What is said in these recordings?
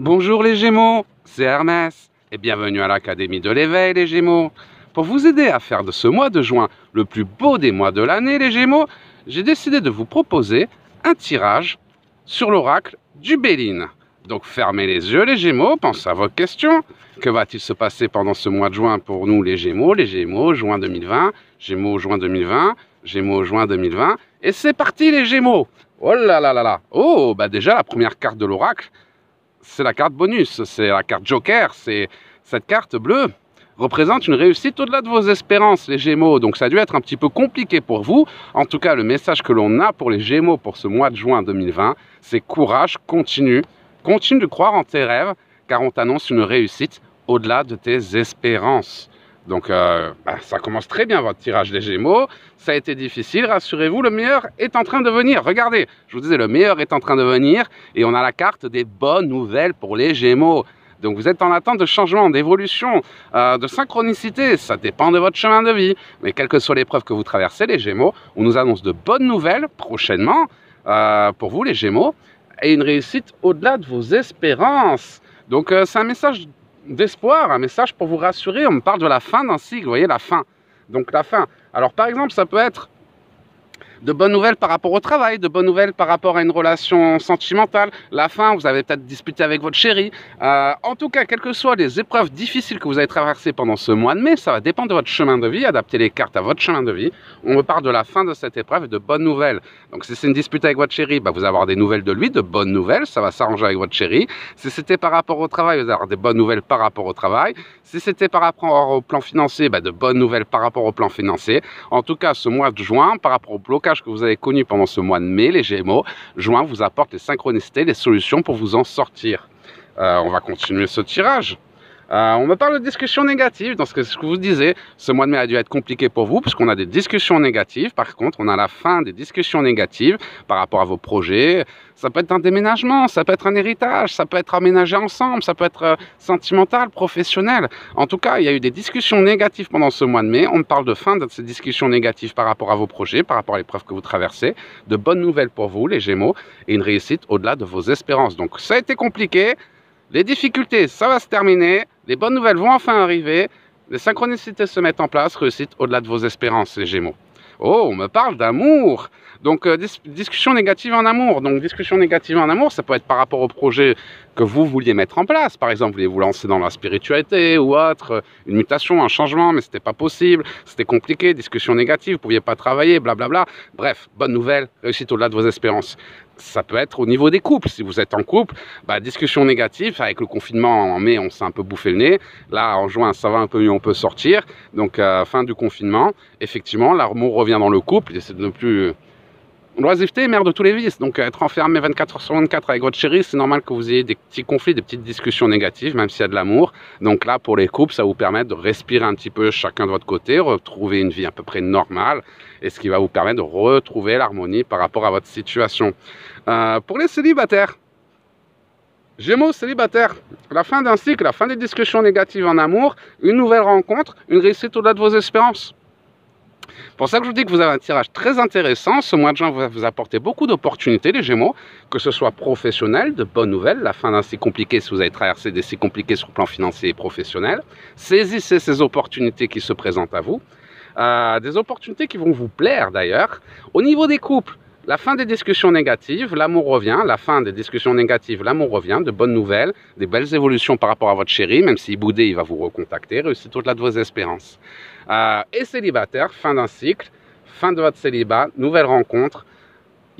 Bonjour les Gémeaux, c'est Hermès et bienvenue à l'Académie de l'éveil les Gémeaux. Pour vous aider à faire de ce mois de juin le plus beau des mois de l'année les Gémeaux, j'ai décidé de vous proposer un tirage sur l'oracle du Béline. Donc fermez les yeux les Gémeaux, pensez à vos questions. Que va-t-il se passer pendant ce mois de juin pour nous les Gémeaux, juin 2020, Gémeaux, juin 2020, Gémeaux, juin 2020. Et c'est parti les Gémeaux. Oh là là là là. Oh, bah déjà la première carte de l'oracle, c'est la carte bonus, c'est la carte Joker, c'est cette carte bleue représente une réussite au-delà de vos espérances, les Gémeaux. Donc ça a dû être un petit peu compliqué pour vous. En tout cas, le message que l'on a pour les Gémeaux pour ce mois de juin 2020, c'est courage, continue de croire en tes rêves, car on t'annonce une réussite au-delà de tes espérances. Donc ça commence très bien votre tirage des Gémeaux, ça a été difficile, rassurez-vous, le meilleur est en train de venir. Regardez, je vous disais, le meilleur est en train de venir et on a la carte des bonnes nouvelles pour les Gémeaux. Donc vous êtes en attente de changement, d'évolution, de synchronicité, ça dépend de votre chemin de vie. Mais quelle que soit l'épreuve que vous traversez, les Gémeaux, on nous annonce de bonnes nouvelles prochainement pour vous les Gémeaux et une réussite au-delà de vos espérances. Donc c'est un message d'espoir, un message pour vous rassurer. On me parle de la fin d'un cycle, vous voyez, la fin. Donc la fin. Alors par exemple, ça peut être de bonnes nouvelles par rapport au travail, de bonnes nouvelles par rapport à une relation sentimentale. La fin, vous avez peut-être disputé avec votre chérie. En tout cas, quelles que soient les épreuves difficiles que vous avez traversées pendant ce mois de mai, ça va dépendre de votre chemin de vie, adapter les cartes à votre chemin de vie. On me parle de la fin de cette épreuve et de bonnes nouvelles. Donc si c'est une dispute avec votre chérie, bah, vous allez avoir des nouvelles de lui, de bonnes nouvelles, ça va s'arranger avec votre chérie. Si c'était par rapport au travail, vous allez avoir des bonnes nouvelles par rapport au travail. Si c'était par rapport au plan financier, bah, de bonnes nouvelles par rapport au plan financier. En tout cas, ce mois de juin, par rapport au blocage que vous avez connu pendant ce mois de mai, les Gémeaux, juin vous apporte les synchronicités, les solutions pour vous en sortir. On va continuer ce tirage. On me parle de discussions négatives, dans ce que je vous disais, ce mois de mai a dû être compliqué pour vous, puisqu'on a des discussions négatives. Par contre, on a la fin des discussions négatives par rapport à vos projets. Ça peut être un déménagement, ça peut être un héritage, ça peut être aménagé ensemble, ça peut être sentimental, professionnel. En tout cas, il y a eu des discussions négatives pendant ce mois de mai. On me parle de fin de ces discussions négatives par rapport à vos projets, par rapport à l'épreuve que vous traversez. De bonnes nouvelles pour vous, les Gémeaux, et une réussite au-delà de vos espérances. Donc, ça a été compliqué. Les difficultés, ça va se terminer. Les bonnes nouvelles vont enfin arriver. Les synchronicités se mettent en place. Réussite au-delà de vos espérances, les Gémeaux. Oh, on me parle d'amour. Donc, discussion négative en amour. Donc, discussion négative en amour, ça peut être par rapport au projet que vous vouliez mettre en place. Par exemple, vous vouliez vous lancer dans la spiritualité ou autre, une mutation, un changement, mais c'était pas possible, c'était compliqué, discussion négative, vous pouviez pas travailler, blablabla. Bref, bonne nouvelle, réussite au-delà de vos espérances. Ça peut être au niveau des couples. Si vous êtes en couple, bah, discussion négative. Avec le confinement en mai, on s'est un peu bouffé le nez. Là, en juin, ça va un peu mieux, on peut sortir. Donc, fin du confinement, effectivement, l'amour revient dans le couple. Et c'est de ne plus... L'oisiveté est mère de tous les vices. Donc, être enfermé 24 heures sur 24 avec votre chérie, c'est normal que vous ayez des petits conflits, des petites discussions négatives, même s'il y a de l'amour. Donc là, pour les couples, ça vous permet de respirer un petit peu chacun de votre côté, retrouver une vie à peu près normale, et ce qui va vous permettre de retrouver l'harmonie par rapport à votre situation. Pour les célibataires, Gémeaux célibataires, la fin d'un cycle, la fin des discussions négatives en amour, une nouvelle rencontre, une réussite au-delà de vos espérances. C'est pour ça que je vous dis que vous avez un tirage très intéressant. Ce mois de juin va vous apporter beaucoup d'opportunités, les Gémeaux, que ce soit professionnel, de bonnes nouvelles, la fin d'un cycle compliqué si vous avez traversé des cycles compliqués sur le plan financier et professionnel. Saisissez ces opportunités qui se présentent à vous. Des opportunités qui vont vous plaire d'ailleurs. Au niveau des couples, la fin des discussions négatives, l'amour revient. La fin des discussions négatives, l'amour revient. De bonnes nouvelles, des belles évolutions par rapport à votre chéri. Même s'il boudait, il va vous recontacter. Réussite au-delà de vos espérances. Et célibataire, fin d'un cycle, fin de votre célibat, nouvelle rencontre.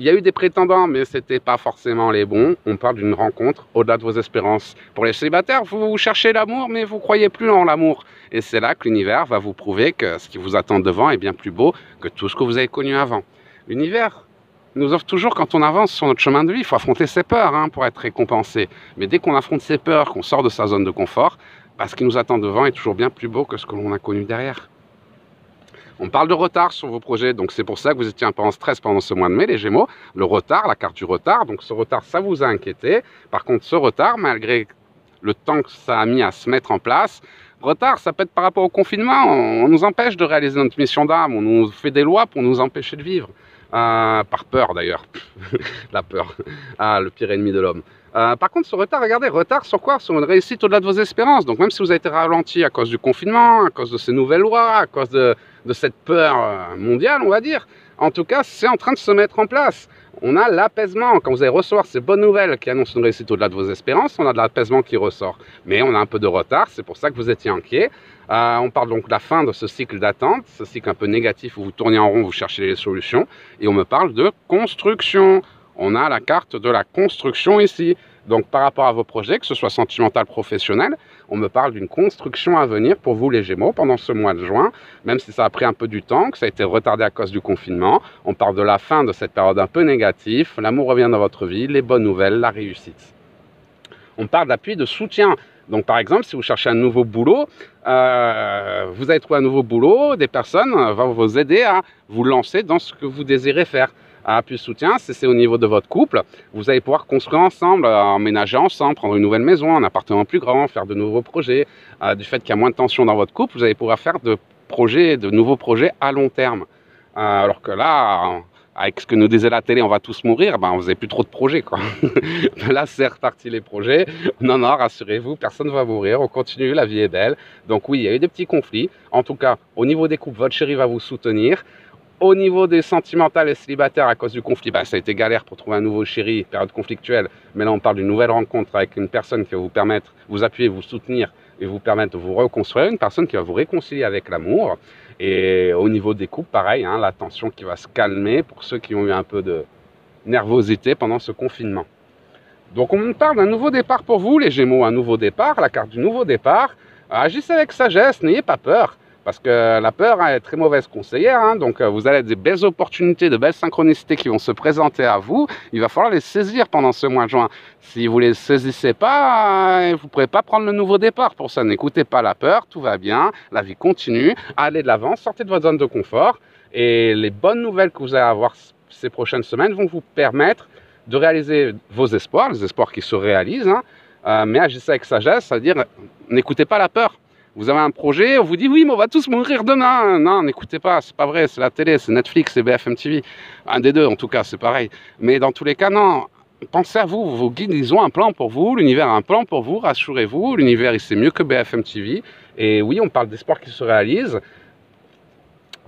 Il y a eu des prétendants, mais ce n'était pas forcément les bons. On parle d'une rencontre au-delà de vos espérances. Pour les célibataires, vous cherchez l'amour, mais vous ne croyez plus en l'amour. Et c'est là que l'univers va vous prouver que ce qui vous attend devant est bien plus beau que tout ce que vous avez connu avant. L'univers nous offre toujours, quand on avance sur notre chemin de vie, il faut affronter ses peurs pour être récompensé. Mais dès qu'on affronte ses peurs, qu'on sort de sa zone de confort, ce qui nous attend devant est toujours bien plus beau que ce que l'on a connu derrière. On parle de retard sur vos projets, donc c'est pour ça que vous étiez un peu en stress pendant ce mois de mai, les Gémeaux. Le retard, la carte du retard, donc ce retard, ça vous a inquiété. Par contre, ce retard, malgré le temps que ça a mis à se mettre en place, retard, ça peut être par rapport au confinement. On nous empêche de réaliser notre mission d'âme, on nous fait des lois pour nous empêcher de vivre. Par peur d'ailleurs, la peur, le pire ennemi de l'homme. Par contre, ce retard, regardez, retard sur quoi? Sur une réussite au-delà de vos espérances. Donc même si vous avez été ralenti à cause du confinement, à cause de ces nouvelles lois, à cause de cette peur mondiale, on va dire, en tout cas, c'est en train de se mettre en place. On a l'apaisement. Quand vous allez recevoir ces bonnes nouvelles qui annoncent une réussite au-delà de vos espérances, on a de l'apaisement qui ressort. Mais on a un peu de retard, c'est pour ça que vous étiez inquiet. On parle donc de la fin de ce cycle d'attente, ce cycle un peu négatif où vous tournez en rond, vous cherchez les solutions. Et on me parle de construction. On a la carte de la construction ici. Donc par rapport à vos projets, que ce soit sentimental, professionnel, on me parle d'une construction à venir pour vous les Gémeaux pendant ce mois de juin, même si ça a pris un peu du temps, que ça a été retardé à cause du confinement. On parle de la fin de cette période un peu négative, l'amour revient dans votre vie, les bonnes nouvelles, la réussite. On parle d'appui, de soutien. Donc par exemple, si vous cherchez un nouveau boulot, vous avez trouvé un nouveau boulot, des personnes vont vous aider à vous lancer dans ce que vous désirez faire. Appui soutien, c'est au niveau de votre couple. Vous allez pouvoir construire ensemble, emménager ensemble, prendre une nouvelle maison, un appartement plus grand, faire de nouveaux projets. Du fait qu'il y a moins de tension dans votre couple, vous allez pouvoir faire de nouveaux projets à long terme. Alors que là, avec ce que nous disait la télé, on va tous mourir, ben, vous n'avez plus trop de projets, quoi. Là, c'est reparti les projets. Non, non, rassurez-vous, personne ne va mourir, on continue, la vie est belle. Donc oui, il y a eu des petits conflits. En tout cas, au niveau des couples, votre chéri va vous soutenir. Au niveau des sentimentales et célibataires, à cause du conflit, bah, ça a été galère pour trouver un nouveau chéri, période conflictuelle. Mais là, on parle d'une nouvelle rencontre avec une personne qui va vous permettre, vous appuyer, vous soutenir et vous permettre de vous reconstruire. Une personne qui va vous réconcilier avec l'amour. Et au niveau des couples, pareil, hein, la tension qui va se calmer pour ceux qui ont eu un peu de nervosité pendant ce confinement. Donc, on me parle d'un nouveau départ pour vous, les Gémeaux, un nouveau départ, la carte du nouveau départ. Agissez avec sagesse, n'ayez pas peur. Parce que la peur est très mauvaise conseillère, hein, donc vous allez avoir des belles opportunités, de belles synchronicités qui vont se présenter à vous. Il va falloir les saisir pendant ce mois de juin. Si vous ne les saisissez pas, vous ne pourrez pas prendre le nouveau départ. Pour ça, n'écoutez pas la peur, tout va bien, la vie continue, allez de l'avant, sortez de votre zone de confort. Et les bonnes nouvelles que vous allez avoir ces prochaines semaines vont vous permettre de réaliser vos espoirs, les espoirs qui se réalisent, hein, mais agissez avec sagesse, c'est-à-dire n'écoutez pas la peur. Vous avez un projet, on vous dit oui, mais on va tous mourir demain. Non, n'écoutez pas, c'est pas vrai, c'est la télé, c'est Netflix, c'est BFM TV. Un des deux, en tout cas, c'est pareil. Mais dans tous les cas, non. Pensez à vous, vos guides, ils ont un plan pour vous, l'univers a un plan pour vous, rassurez-vous, l'univers, il sait mieux que BFM TV. Et oui, on parle d'espoir qui se réalise,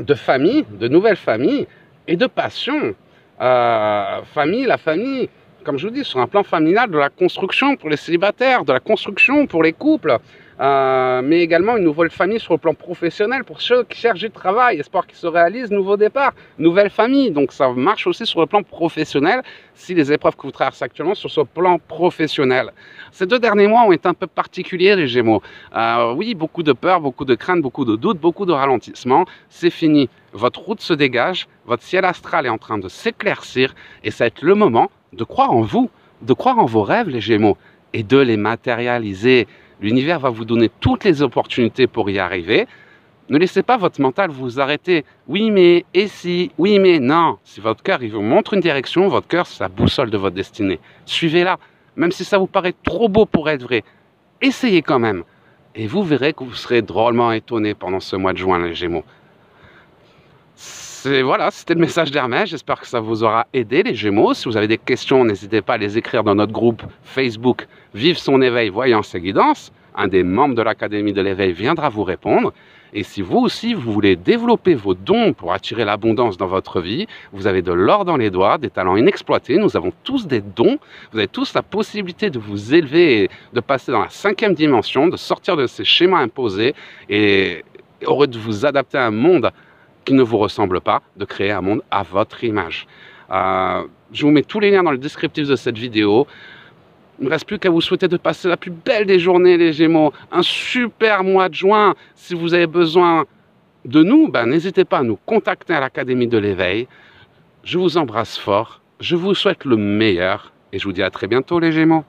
de famille, de nouvelles familles et de passion. La famille, comme je vous dis, sur un plan familial, de la construction pour les célibataires, de la construction pour les couples. Mais également une nouvelle famille sur le plan professionnel pour ceux qui cherchent du travail, espoir qui se réalise, nouveau départ, nouvelle famille. Donc ça marche aussi sur le plan professionnel si les épreuves que vous traversez actuellement sur ce plan professionnel. Ces 2 derniers mois ont été un peu particuliers, les Gémeaux. Oui, beaucoup de peur, beaucoup de crainte, beaucoup de doutes, beaucoup de ralentissement. C'est fini. Votre route se dégage, votre ciel astral est en train de s'éclaircir et ça va être le moment de croire en vous, de croire en vos rêves, les Gémeaux, et de les matérialiser. L'univers va vous donner toutes les opportunités pour y arriver. Ne laissez pas votre mental vous arrêter. Oui, mais, et si, oui, mais, non. Si votre cœur il vous montre une direction, votre cœur, c'est la boussole de votre destinée. Suivez-la, même si ça vous paraît trop beau pour être vrai. Essayez quand même. Et vous verrez que vous serez drôlement étonné pendant ce mois de juin, les Gémeaux. Voilà, c'était le message d'Hermès. J'espère que ça vous aura aidé, les Gémeaux. Si vous avez des questions, n'hésitez pas à les écrire dans notre groupe Facebook Vive son éveil, voyance et guidance. Un des membres de l'Académie de l'éveil viendra vous répondre. Et si vous aussi, vous voulez développer vos dons pour attirer l'abondance dans votre vie, vous avez de l'or dans les doigts, des talents inexploités. Nous avons tous des dons. Vous avez tous la possibilité de vous élever et de passer dans la 5e dimension, de sortir de ces schémas imposés et de vous adapter à un monde qui ne vous ressemble pas, de créer un monde à votre image. Je vous mets tous les liens dans le descriptif de cette vidéo. Il ne me reste plus qu'à vous souhaiter de passer la plus belle des journées, les Gémeaux. Un super mois de juin. Si vous avez besoin de nous, n'hésitez pas à nous contacter à l'Académie de l'éveil. Je vous embrasse fort. Je vous souhaite le meilleur. Et je vous dis à très bientôt, les Gémeaux.